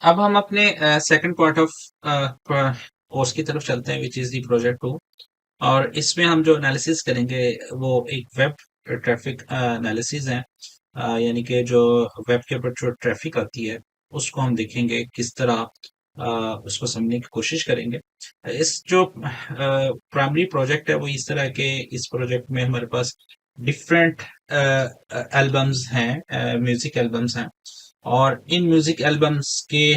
अब हम अपने सेकंड पार्ट ऑफ कोर्स की तरफ चलते हैं, विच इज दी प्रोजेक्ट 2। और इसमें हम जो एनालिसिस करेंगे वो एक वेब ट्रैफिक एनालिसिस है। यानी कि जो वेब के ऊपर जो ट्रैफिक आती है उसको हम देखेंगे किस तरह उसको समझने की कोशिश करेंगे। इस जो प्राइमरी प्रोजेक्ट है वो इस तरह के, इस प्रोजेक्ट में हमारे पास डिफरेंट एल्बम्स हैं, म्यूजिक एल्बम्स हैं। और इन म्यूजिक एल्बम्स के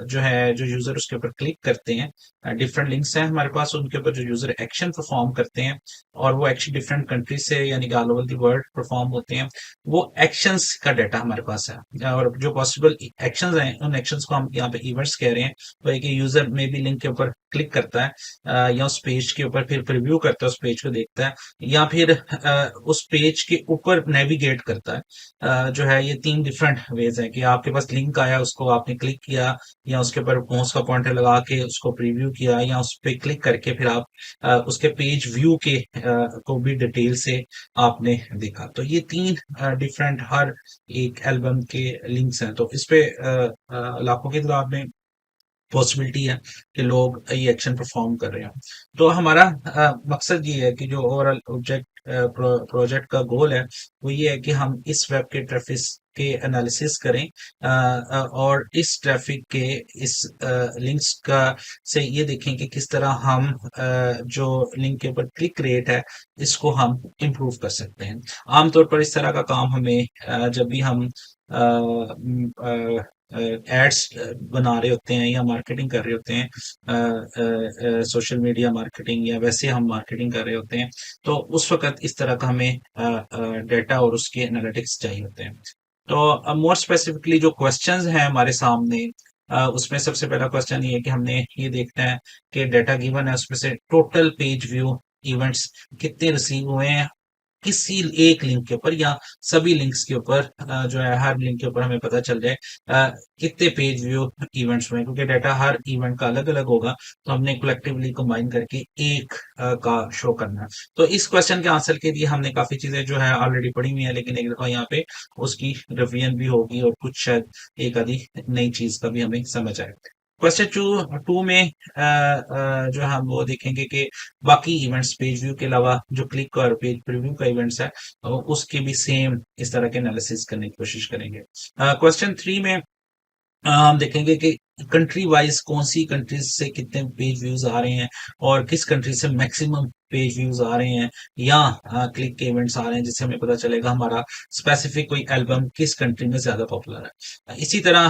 जो है, जो यूजर उसके ऊपर क्लिक करते हैं, डिफरेंट लिंक्स हैं हमारे पास, उनके ऊपर जो यूजर एक्शन परफॉर्म करते हैं और वो एक्शन डिफरेंट कंट्रीज से यानी कि all over the world perform होते हैं। वो एक्शंस का डाटा हमारे पास है और जो पॉसिबल एक्शंस हैं उन एक्शंस को हम यहाँ पे इवेंट्स कह रहे हैं। तो एक यूजर में भी लिंक के ऊपर क्लिक करता है या उस पेज के ऊपर फिर प्रीव्यू करता है, उस पेज को देखता है या फिर उस पेज के ऊपर नेविगेट करता है। जो है ये तीन डिफरेंट वेज है कि आपके पास लिंक आया, उसको आपने क्लिक किया या उसके ऊपर माउस का पॉइंटर लगा के उसको प्रीव्यू किया या उस पर क्लिक करके फिर आप उसके पेज व्यू के को भी डिटेल से आपने देखा। तो ये तीन डिफरेंट हर एक एल्बम के लिंक्स हैं। तो इस पे लाखों की तादाद में पॉसिबिलिटी है कि लोग ये एक्शन परफॉर्म कर रहे हैं। तो हमारा मकसद ये है कि जो ओवरऑल ऑब्जेक्ट प्रोजेक्ट का गोल है वो ये है कि हम इस वेब के ट्रैफिक के एनालिसिस करें और इस ट्रैफिक के इस लिंक्स का से ये देखें कि किस तरह हम जो लिंक के ऊपर क्लिक रेट है इसको हम इम्प्रूव कर सकते हैं। आमतौर पर इस तरह का काम हमें जब भी हम एड्स बना रहे होते हैं या मार्केटिंग कर रहे होते हैं, सोशल मीडिया मार्केटिंग या वैसे हम मार्केटिंग कर रहे होते हैं, तो उस वक्त इस तरह का हमें डेटा और उसके एनालिटिक्स चाहिए होते हैं। तो मोर स्पेसिफिकली जो क्वेश्चंस हैं हमारे सामने, उसमें सबसे पहला क्वेश्चन ये है कि हमने ये देखना है कि डेटा गिवन है उसमें से टोटल पेज व्यू इवेंट्स कितने रिसीव हुए हैं किसी एक लिंक के ऊपर या सभी लिंक्स के ऊपर। जो है हर लिंक के ऊपर हमें पता चल जाए कितने पेज व्यू इवेंट्स हुए, क्योंकि डाटा हर इवेंट का अलग अलग होगा तो हमने कलेक्टिवली कंबाइन करके एक का शो करना है। तो इस क्वेश्चन के आंसर के लिए हमने काफी चीजें जो है ऑलरेडी पढ़ी हुई है, लेकिन एक दफा यहाँ पे उसकी रिवीजन भी होगी और कुछ शायद एक आधी नई चीज का भी हमें समझ आए। क्वेश्चन टू टू में जो हम वो देखेंगे कि बाकी इवेंट्स पेज व्यू के अलावा जो क्लिक और पेज प्रीव्यू का इवेंट्स है उसके भी सेम इस तरह के एनालिसिस करने की कोशिश करेंगे। क्वेश्चन थ्री में हम देखेंगे कि कंट्री वाइज कौन सी कंट्रीज से कितने पेज व्यूज आ रहे हैं और किस कंट्री से मैक्सिमम पेज व्यूज आ रहे हैं या क्लिक के इवेंट्स आ रहे हैं, जिससे हमें पता चलेगा हमारा स्पेसिफिक कोई एल्बम किस कंट्री में ज्यादा पॉपुलर है। इसी तरह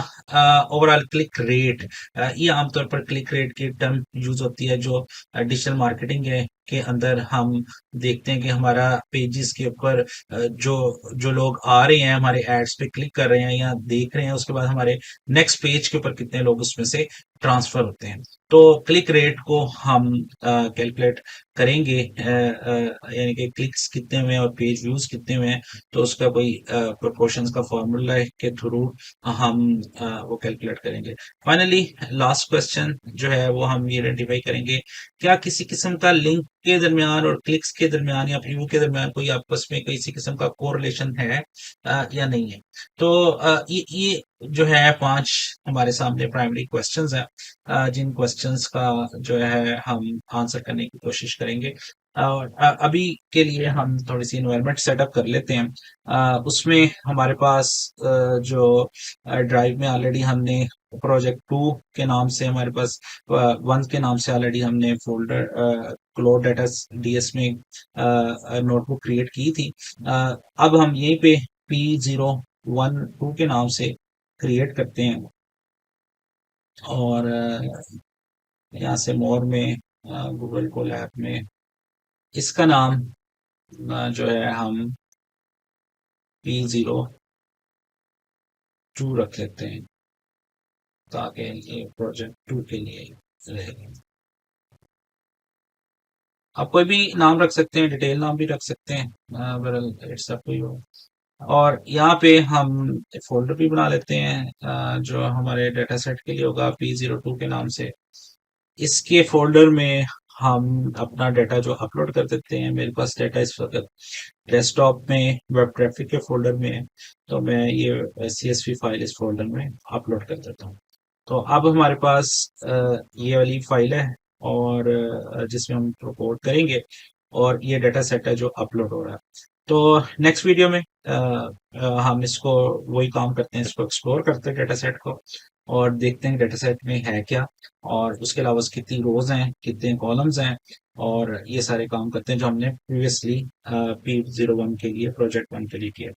ओवरऑल क्लिक रेट, ये आमतौर पर क्लिक रेट की टर्म यूज होती है जो डिजिटल मार्केटिंग है के अंदर हम देखते हैं कि हमारा पेजेस के ऊपर जो जो लोग आ रहे हैं हमारे एड्स पे क्लिक कर रहे हैं या देख रहे हैं, उसके बाद हमारे नेक्स्ट पेज के ऊपर कितने लोग उसमें से ट्रांसफर होते हैं। तो क्लिक रेट को हम कैलकुलेट करेंगे, यानी कि क्लिक्स कितने हुए और पेज व्यूज कितने हुए हैं, तो उसका कोई प्रोपोर्शंस का फॉर्मूला के थ्रू हम वो कैलकुलेट करेंगे। फाइनली लास्ट क्वेश्चन जो है वो हम ये आइडेंटिफाई करेंगे क्या किसी किस्म का लिंक के दरमियान और क्लिक्स के दरमियान या प्रीव्यू के दरमियान कोई आपस में किसी किस्म का कोरिलेशन है या नहीं है। तो ये जो है पांच हमारे सामने प्राइमरी क्वेश्चंस हैं, जिन क्वेश्चंस का जो है हम आंसर करने की कोशिश करेंगे। और अभी के लिए हम थोड़ी सी इन्वायरमेंट सेटअप कर लेते हैं। उसमें हमारे पास जो ड्राइव में ऑलरेडी हमने प्रोजेक्ट टू के नाम से हमारे पास वन के नाम से ऑलरेडी हमने फोल्डर क्लोड डाटा डीएस में नोटबुक क्रिएट की थी। अब हम यहीं पे P012 के नाम से क्रिएट करते हैं और यहाँ से मोर में गूगल कोलैब में इसका नाम जो है हम P02 रख लेते हैं ताकि ये प्रोजेक्ट टू के लिए रहेगा। आप कोई भी नाम रख सकते हैं, डिटेल नाम भी रख सकते हैं, इट्स अप टू यू। और यहाँ पे हम एक फोल्डर भी बना लेते हैं जो हमारे डेटा सेट के लिए होगा P02 के नाम से। इसके फोल्डर में हम अपना डाटा जो अपलोड कर देते हैं। मेरे पास डाटा इस वक्त डेस्कटॉप में वेब ट्रैफिक के फोल्डर में है, तो मैं ये CSV फाइल इस फोल्डर में अपलोड कर देता हूँ। तो अब हमारे पास ये वाली फाइल है, और जिसमें हम रिपोर्ट करेंगे, और ये डाटा सेट है जो अपलोड हो रहा है। तो नेक्स्ट वीडियो में हम इसको वही काम करते हैं, इसको एक्सप्लोर करते हैं डाटा सेट को, और देखते हैं डाटा सेट में है क्या, और उसके अलावा उसकी कितनी रोज हैं, कितने कॉलम्स हैं, और ये सारे काम करते हैं जो हमने प्रीवियसली P01 के लिए, प्रोजेक्ट 1 के लिए किया।